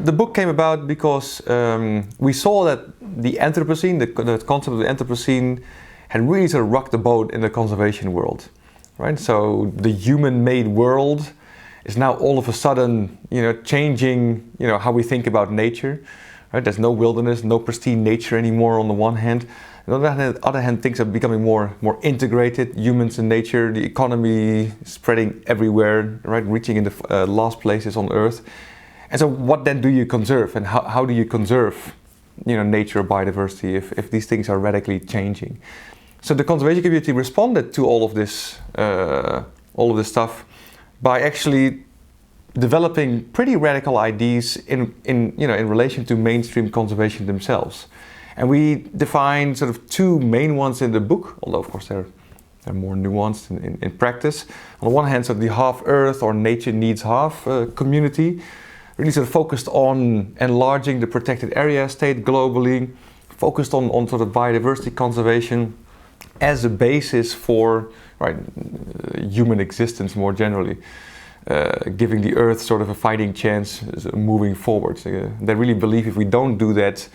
the book came about because we saw that the Anthropocene, the concept of the Anthropocene, had really sort of rocked the boat in the conservation world, right? So the human-made world is now all of a sudden, changing, how we think about nature, right? There's no wilderness, no pristine nature anymore on the one hand. On the other hand, things are becoming more integrated, humans and nature, the economy spreading everywhere, right? Reaching in the last places on Earth. And so what then do you conserve, and how do you conserve, nature or biodiversity if these things are radically changing? So the conservation community responded to all of this stuff by actually developing pretty radical ideas in relation to mainstream conservation themselves. And we defined sort of two main ones in the book, although of course they're more nuanced in practice. On the one hand, sort of the half Earth or nature needs half community, really sort of focused on enlarging the protected area state globally, focused on sort of biodiversity conservation as a basis for human existence more generally, giving the Earth sort of a fighting chance moving forward. They really believe if we don't do that,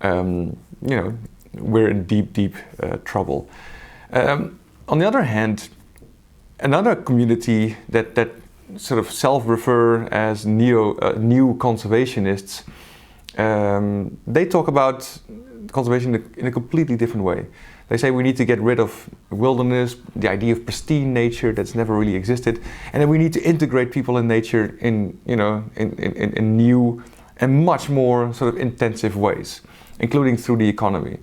we're in deep trouble. On the other hand, another community that sort of self-refer as new conservationists, they talk about conservation in a completely different way. They say we need to get rid of wilderness, the idea of pristine nature that's never really existed, and then we need to integrate people and nature in new and much more sort of intensive ways, including through the economy.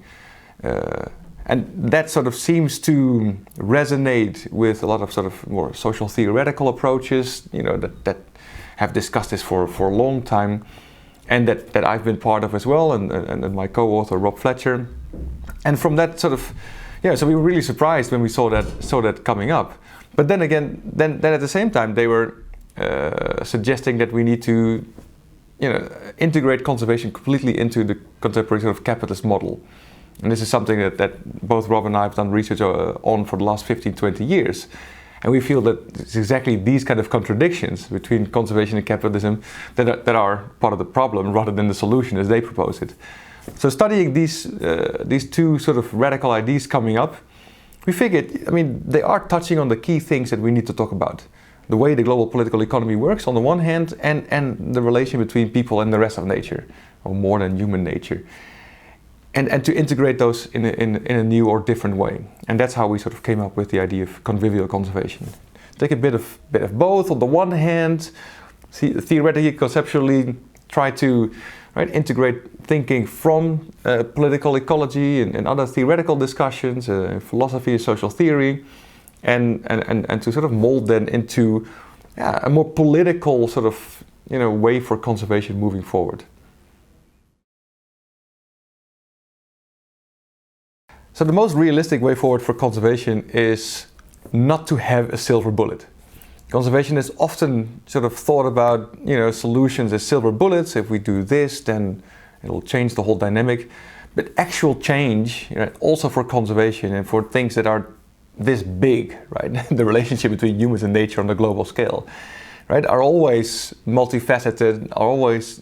And that sort of seems to resonate with a lot of sort of more social theoretical approaches, that have discussed this for a long time, and that I've been part of as well, and my co-author Rob Fletcher. And from that sort of, so we were really surprised when we saw that coming up. But then again, then at the same time they were suggesting that we need to, integrate conservation completely into the contemporary sort of capitalist model. And this is something that both Rob and I have done research on for the last 15, 20 years. And we feel that it's exactly these kind of contradictions between conservation and capitalism that are part of the problem rather than the solution as they propose it. So studying these two sort of radical ideas coming up, we figured, they are touching on the key things that we need to talk about. The way the global political economy works on the one hand, and the relation between people and the rest of nature, or more than human nature. And to integrate those in a new or different way. And that's how we sort of came up with the idea of convivial conservation. Take a bit of both. On the one hand, theoretically, conceptually, try to integrate thinking from political ecology and other theoretical discussions, philosophy, social theory, and to sort of mold them into a more political sort of way for conservation moving forward. So the most realistic way forward for conservation is not to have a silver bullet. Conservation is often sort of thought about, solutions as silver bullets. If we do this, then it'll change the whole dynamic. But actual change, also for conservation and for things that are this big, right? The relationship between humans and nature on the global scale, right, are always multifaceted, are always,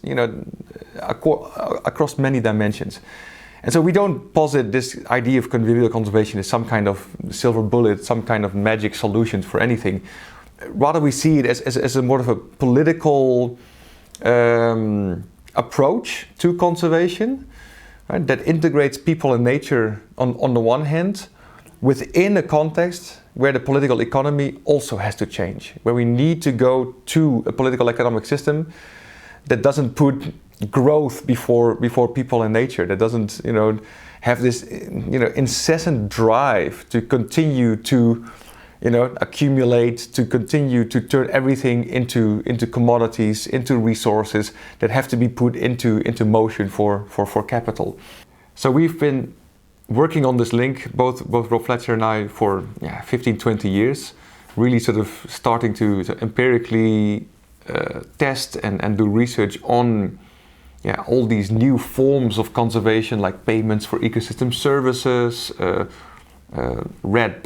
across many dimensions. And so we don't posit this idea of convivial conservation as some kind of silver bullet, some kind of magic solution for anything. Rather, we see it as a more of a political approach to conservation, right, that integrates people and nature on the one hand, within a context where the political economy also has to change, where we need to go to a political economic system that doesn't put growth before people and nature, that doesn't have this incessant drive to continue to accumulate, to continue to turn everything into commodities, into resources that have to be put into motion for capital. So we've been working on this link, both Rob Fletcher and I, for 15, 20 years, really sort of starting to empirically test and do research on all these new forms of conservation, like payments for ecosystem services, REDD+,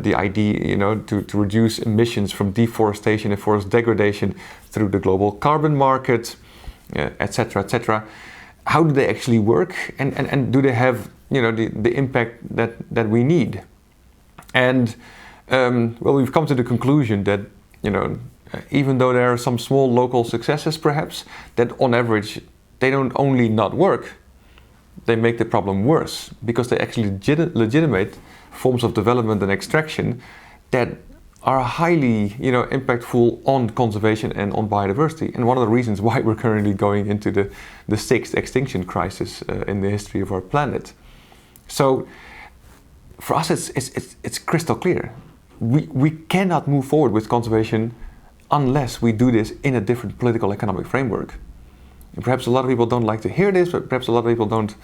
the idea, to reduce emissions from deforestation and forest degradation through the global carbon market, etc., etc. How do they actually work, and do they have the impact that we need? And well, we've come to the conclusion that even though there are some small local successes, perhaps, that on average they don't only not work, they make the problem worse, because they actually legitimate forms of development and extraction that are highly impactful on conservation and on biodiversity. And one of the reasons why we're currently going into the sixth extinction crisis in the history of our planet. So for us it's crystal clear. We cannot move forward with conservation unless we do this in a different political economic framework. And perhaps a lot of people don't like to hear this, but perhaps a lot of people don't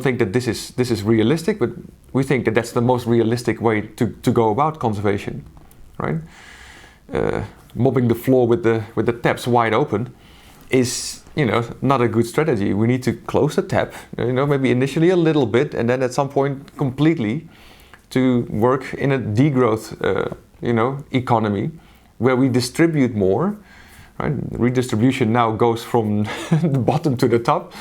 think that this is realistic, but we think that that's the most realistic way to go about conservation, right? Mopping the floor with the taps wide open is not a good strategy. We need to close the tap, maybe initially a little bit, and then at some point completely, to work in a degrowth economy where we distribute more. Right? Redistribution now goes from the bottom to the top.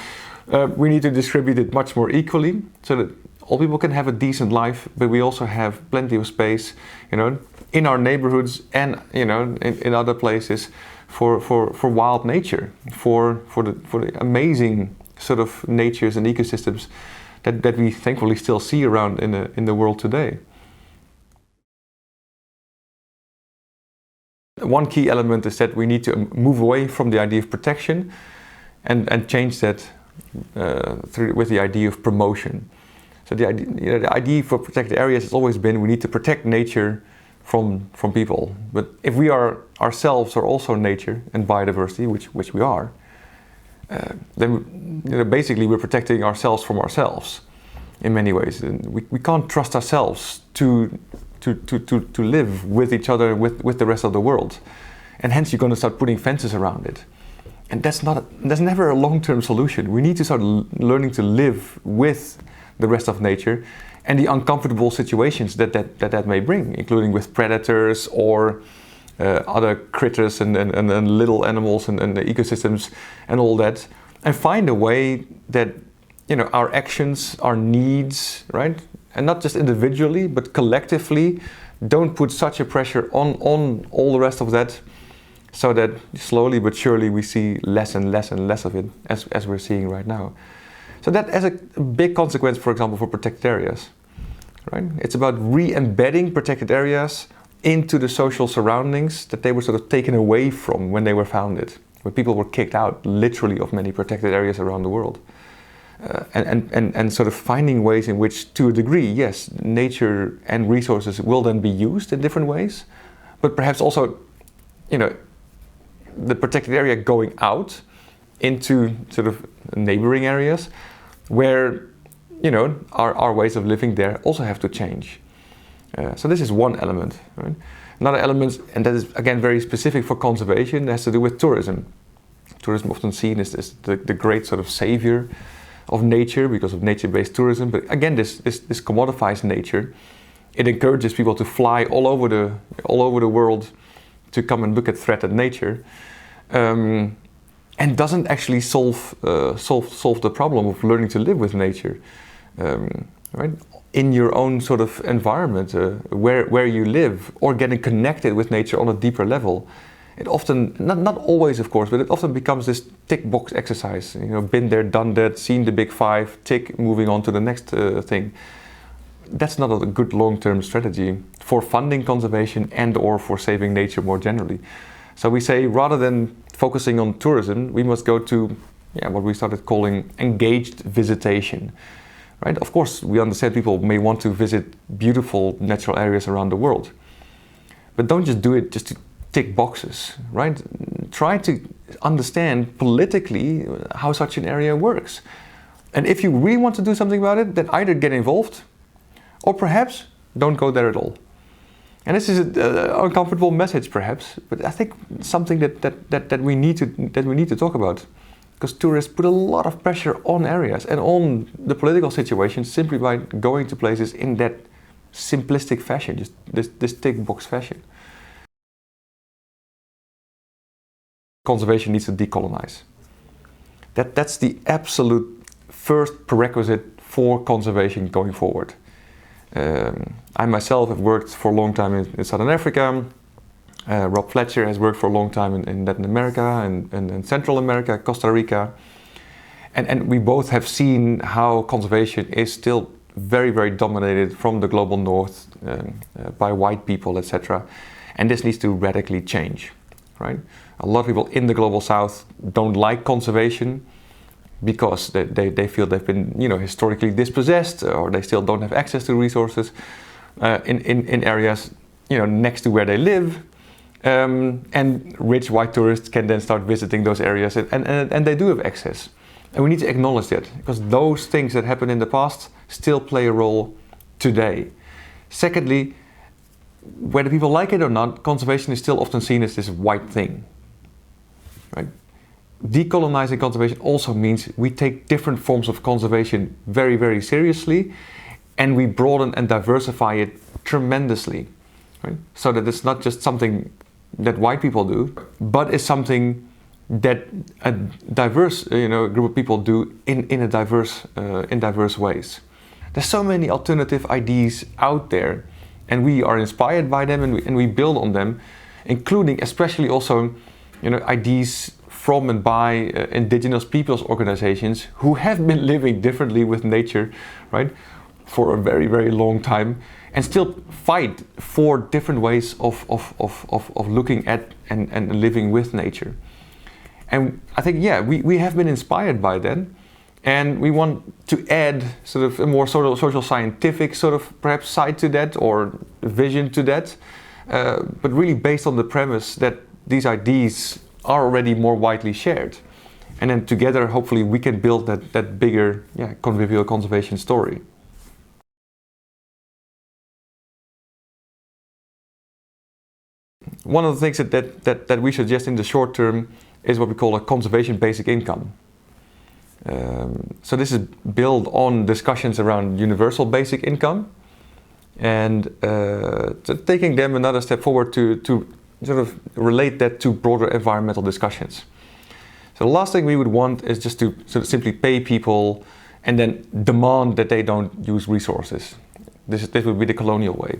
We need to distribute it much more equally so that all people can have a decent life, but we also have plenty of space, in our neighborhoods and in other places for wild nature, for the amazing sort of natures and ecosystems that we thankfully still see around in the world today. One key element is that we need to move away from the idea of protection and change that with the idea of promotion. So the idea for protected areas has always been we need to protect nature from people. But if we are ourselves are also nature and biodiversity, which we are, then basically we're protecting ourselves from ourselves in many ways. And we can't trust ourselves to live with each other, with the rest of the world, and hence you're going to start putting fences around it, and that's never a long-term solution. We need to start learning to live with the rest of nature and the uncomfortable situations that may bring, including with predators or other critters and little animals and the ecosystems and all that, and find a way that our actions, our needs, right? And not just individually, but collectively, don't put such a pressure on all the rest of that, so that slowly but surely we see less and less and less of it, as we're seeing right now. So that has a big consequence, for example, for protected areas, right? It's about re-embedding protected areas into the social surroundings that they were sort of taken away from when they were founded, where people were kicked out, literally, of many protected areas around the world. And sort of finding ways in which, to a degree, yes, nature and resources will then be used in different ways, but perhaps also, the protected area going out into sort of neighboring areas where, our ways of living there also have to change. So this is one element, right? Another element, and that is again very specific for conservation, has to do with tourism. Tourism often seen as the great sort of savior of nature because of nature-based tourism, but again, this commodifies nature. It encourages people to fly all over the world to come and look at threatened nature, and doesn't actually solve the problem of learning to live with nature, right? In your own sort of environment, where you live, or getting connected with nature on a deeper level. It often, not always of course, but it often becomes this tick box exercise. Been there, done that, seen the big five, tick, moving on to the next thing. That's not a good long-term strategy for funding conservation and or for saving nature more generally. So we say, rather than focusing on tourism, we must go to what we started calling engaged visitation. Right? Of course, we understand people may want to visit beautiful natural areas around the world, but don't just do it just to tick boxes, right? Try to understand politically how such an area works. And if you really want to do something about it, then either get involved or perhaps don't go there at all. And this is an uncomfortable message perhaps, but I think something that we need to talk about, because tourists put a lot of pressure on areas and on the political situation simply by going to places in that simplistic fashion, just this tick box fashion. conservation needs to decolonize. That's the absolute first prerequisite for conservation going forward. I myself have worked for a long time in Southern Africa. Rob Fletcher has worked for a long time in Latin America and Central America, Costa Rica. And we both have seen how conservation is still very, very dominated from the global north by white people, etc. And this needs to radically change, right? A lot of people in the global south don't like conservation because they feel they've been, historically dispossessed, or they still don't have access to resources in areas, next to where they live. And rich white tourists can then start visiting those areas, and they do have access. And we need to acknowledge that, because those things that happened in the past still play a role today. Secondly, whether people like it or not, conservation is still often seen as this white thing, right? Decolonizing conservation also means we take different forms of conservation very, very seriously, and we broaden and diversify it tremendously, right? So that it's not just something that white people do, but it's something that a diverse, group of people do in diverse ways. There's so many alternative ideas out there, and we are inspired by them, and we build on them, including especially also, ideas from and by indigenous peoples organizations who have been living differently with nature, right, for a very, very long time, and still fight for different ways of looking at and living with nature. And I think, we have been inspired by that, and we want to add sort of a more social scientific sort of perhaps side to that, or vision to that, but really based on the premise that these ideas are already more widely shared. And then together, hopefully, we can build that bigger convivial conservation story. One of the things that we suggest in the short term is what we call a conservation basic income. So this is built on discussions around universal basic income, and taking them another step forward to sort of relate that to broader environmental discussions. So the last thing we would want is just to sort of simply pay people and then demand that they don't use resources. This would be the colonial way.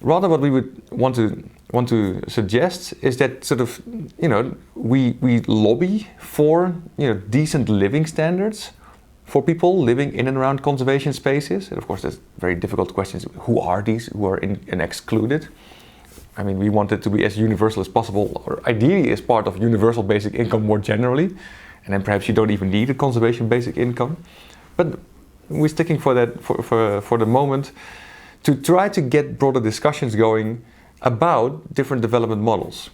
Rather, what we would want to suggest is that sort of, we lobby for, decent living standards for people living in and around conservation spaces. And of course, there's very difficult questions. Who are these who are and excluded? I mean, we want it to be as universal as possible, or ideally as part of universal basic income more generally. And then perhaps you don't even need a conservation basic income. But we're sticking for that for the moment, to try to get broader discussions going about different development models,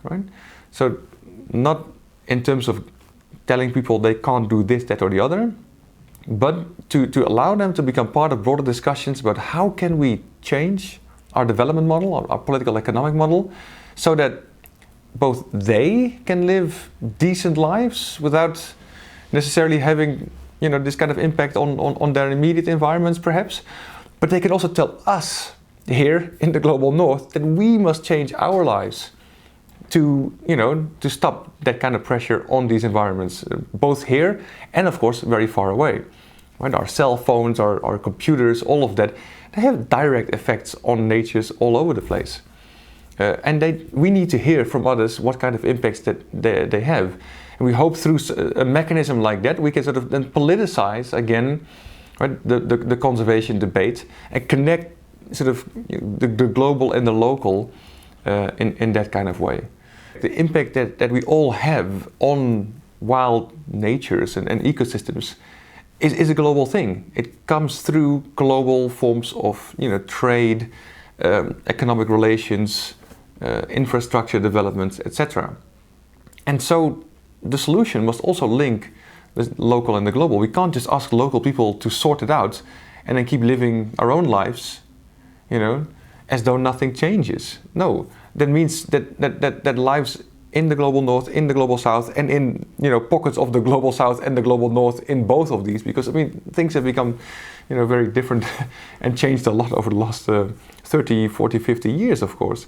right? So not in terms of telling people they can't do this, that, or the other, but to allow them to become part of broader discussions about how can we change our development model, our political economic model, so that both they can live decent lives without necessarily having, this kind of impact on their immediate environments perhaps, but they can also tell us here in the global north that we must change our lives to stop that kind of pressure on these environments, both here and of course very far away. Right? Our cell phones, our computers, all of that, they have direct effects on natures all over the place. And we need to hear from others what kind of impacts that they have. And we hope through a mechanism like that we can sort of then politicize again, right, the conservation debate, and connect sort of the global and the local in that kind of way. The impact that we all have on wild natures and ecosystems is a global thing. It comes through global forms of trade, economic relations, infrastructure developments, etc. And so the solution must also link the local and the global. We can't just ask local people to sort it out and then keep living our own lives, as though nothing changes. No, that means that lives in the global north, in the global south, and in pockets of the global south and the global north in both of these, because things have become very different and changed a lot over the last 30, 40, 50 years, of course.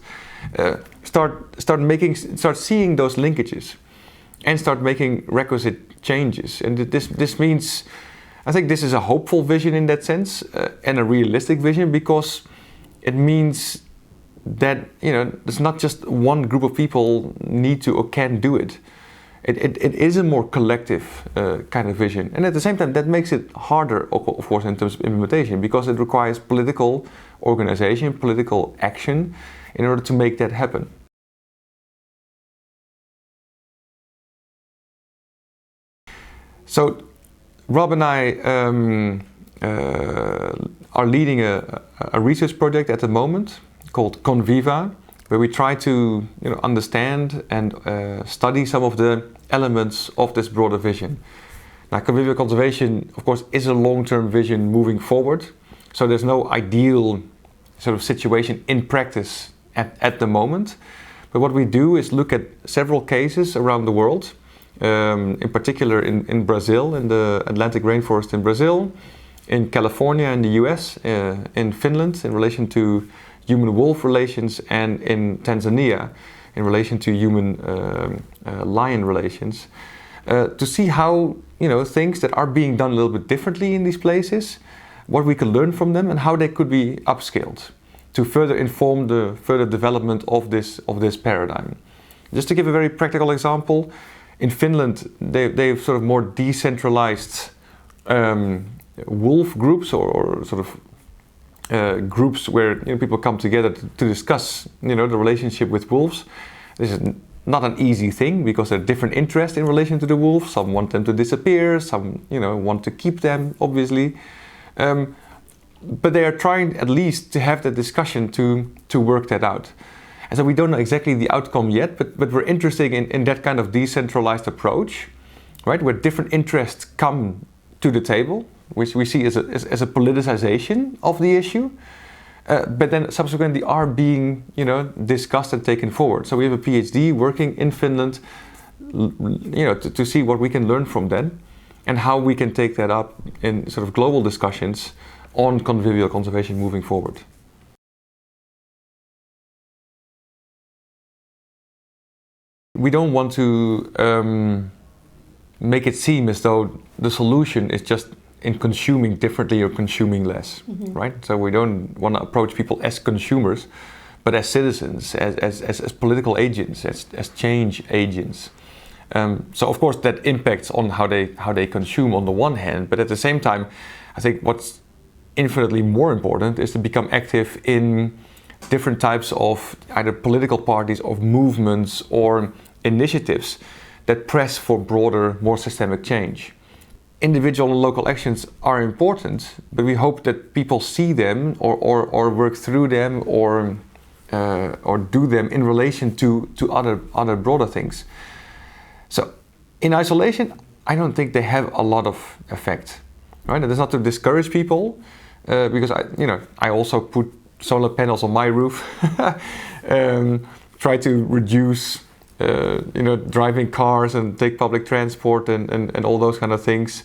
Start seeing those linkages. and start making requisite changes. And this means, I think this is a hopeful vision in that sense, and a realistic vision, because it means that there's not just one group of people need to or can do it. It is a more collective kind of vision, and at the same time that makes it harder, of course, in terms of implementation, because it requires political organization, political action in order to make that happen. So Rob and I are leading a research project at the moment called Conviva, where we try to understand and study some of the elements of this broader vision. Now, convivial conservation, of course, is a long-term vision moving forward, so there's no ideal sort of situation in practice at the moment. But what we do is look at several cases around the world, in particular in Brazil, in the Atlantic rainforest in Brazil, in California in the US, in Finland in relation to human-wolf relations, and in Tanzania in relation to human-lion relations, to see how things that are being done a little bit differently in these places, what we can learn from them, and how they could be upscaled to further inform the further development of this paradigm. Just to give a very practical example, in Finland they've sort of more decentralized wolf groups or sort of groups where people come together to discuss the relationship with wolves. This is not an easy thing, because there are different interests in relation to the wolves. Some want them to disappear, some want to keep them, obviously, but they are trying at least to have the discussion to work that out. And so we don't know exactly the outcome yet, but we're interested in that kind of decentralized approach, right, where different interests come to the table, which we see as a politicization of the issue, but then subsequently are being discussed and taken forward. So we have a PhD working in Finland, to see what we can learn from them and how we can take that up in sort of global discussions on convivial conservation moving forward. We don't want to make it seem as though the solution is just in consuming differently or consuming less, right? So we don't want to approach people as consumers, but as citizens, as political agents, as change agents. So of course that impacts on how they consume on the one hand, but at the same time, I think what's infinitely more important is to become active in different types of either political parties, of movements, or initiatives that press for broader, more systemic change. Individual and local actions are important, but we hope that people see them or work through them or do them in relation to other broader things. So in isolation, I don't think they have a lot of effect, right? And that's not to discourage people, because I also put solar panels on my roof, try to reduce driving cars and take public transport and all those kind of things,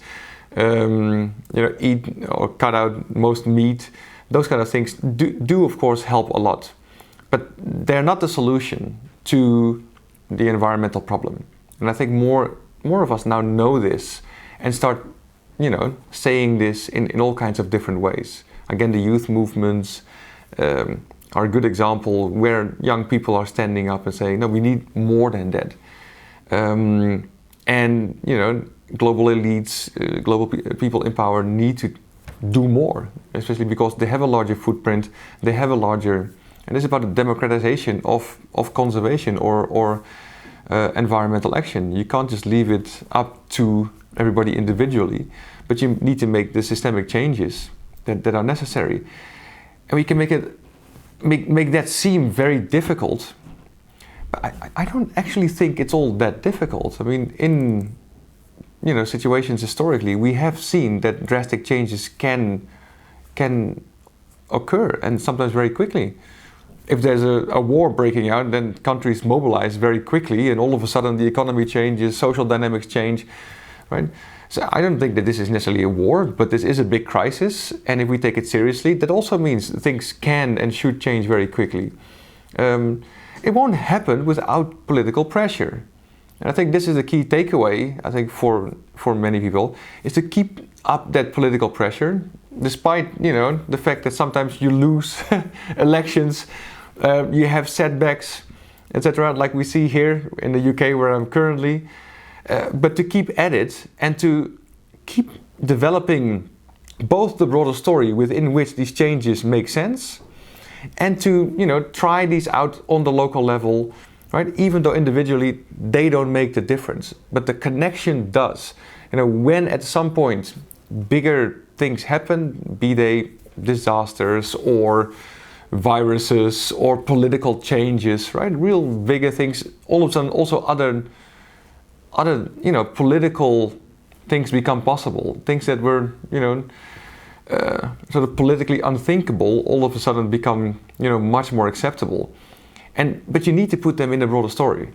eat or cut out most meat. Those kind of things do of course help a lot, but they're not the solution to the environmental problem. And I think more of us now know this and start saying this in all kinds of different ways. Again, the youth movements are a good example where young people are standing up and saying, no, we need more than that. And global elites, global people in power need to do more, especially because they have a larger footprint, they have a larger, and it's about the democratization of conservation or environmental action. You can't just leave it up to everybody individually, but you need to make the systemic changes that are necessary. And we can make that seem very difficult, but I don't actually think it's all that difficult. I mean, in situations historically, we have seen that drastic changes can occur, and sometimes very quickly. If there's a war breaking out, then countries mobilize very quickly, and all of a sudden the economy changes, social dynamics change, right? So I don't think that this is necessarily a war, but this is a big crisis, and if we take it seriously, that also means things can and should change very quickly. It won't happen without political pressure. And I think this is the key takeaway, I think, for many people, is to keep up that political pressure, despite, you know, the fact that sometimes you lose elections, you have setbacks, etc., like we see here in the UK where I'm currently, but to keep at it and to keep developing both the broader story within which these changes make sense, and to, you know, try these out on the local level, right? Even though individually they don't make the difference, but the connection does. You know, when at some point bigger things happen, be they disasters or viruses or political changes, right? Real bigger things, all of a sudden also other you know, political things become possible. Things that were, you know, sort of politically unthinkable, all of a sudden become, you know, much more acceptable. But you need to put them in a broader story,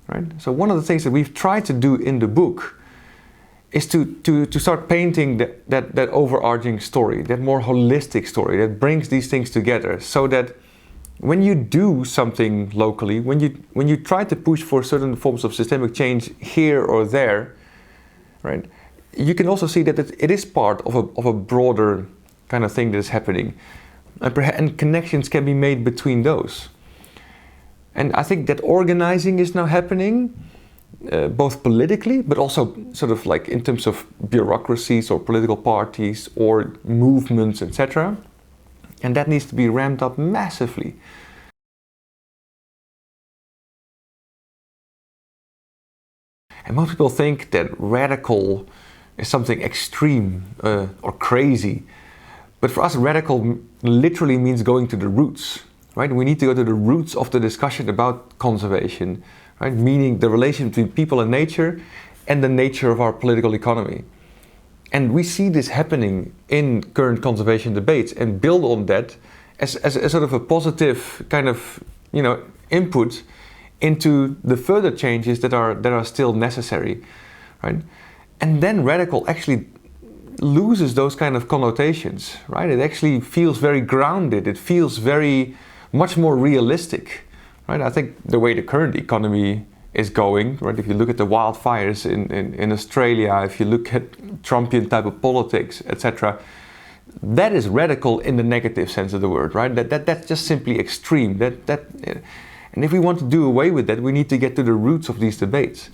right? So one of the things that we've tried to do in the book is to start painting that overarching story, that more holistic story that brings these things together, so that when you do something locally, when you try to push for certain forms of systemic change here or there, right, you can also see that it is part of a broader kind of thing that is happening, and connections can be made between those. And I think that organizing is now happening, both politically, but also sort of like in terms of bureaucracies or political parties or movements, etc. And that needs to be ramped up massively. And most people think that radical is something extreme or crazy. But for us, radical literally means going to the roots, right? We need to go to the roots of the discussion about conservation, right? Meaning the relation between people and nature the nature of our political economy. And we see this happening in current conservation debates and build on that as sort of a positive kind of, you know, input into the further changes that are still necessary, right? And then radical actually loses those kind of connotations, right? It actually feels very grounded. It feels very much more realistic, right? I think the way the current economy is going, right? If you look at the wildfires in Australia, if you look at Trumpian type of politics, etc., that is radical in the negative sense of the word, right? That's just simply extreme. And if we want to do away with that, we need to get to the roots of these debates.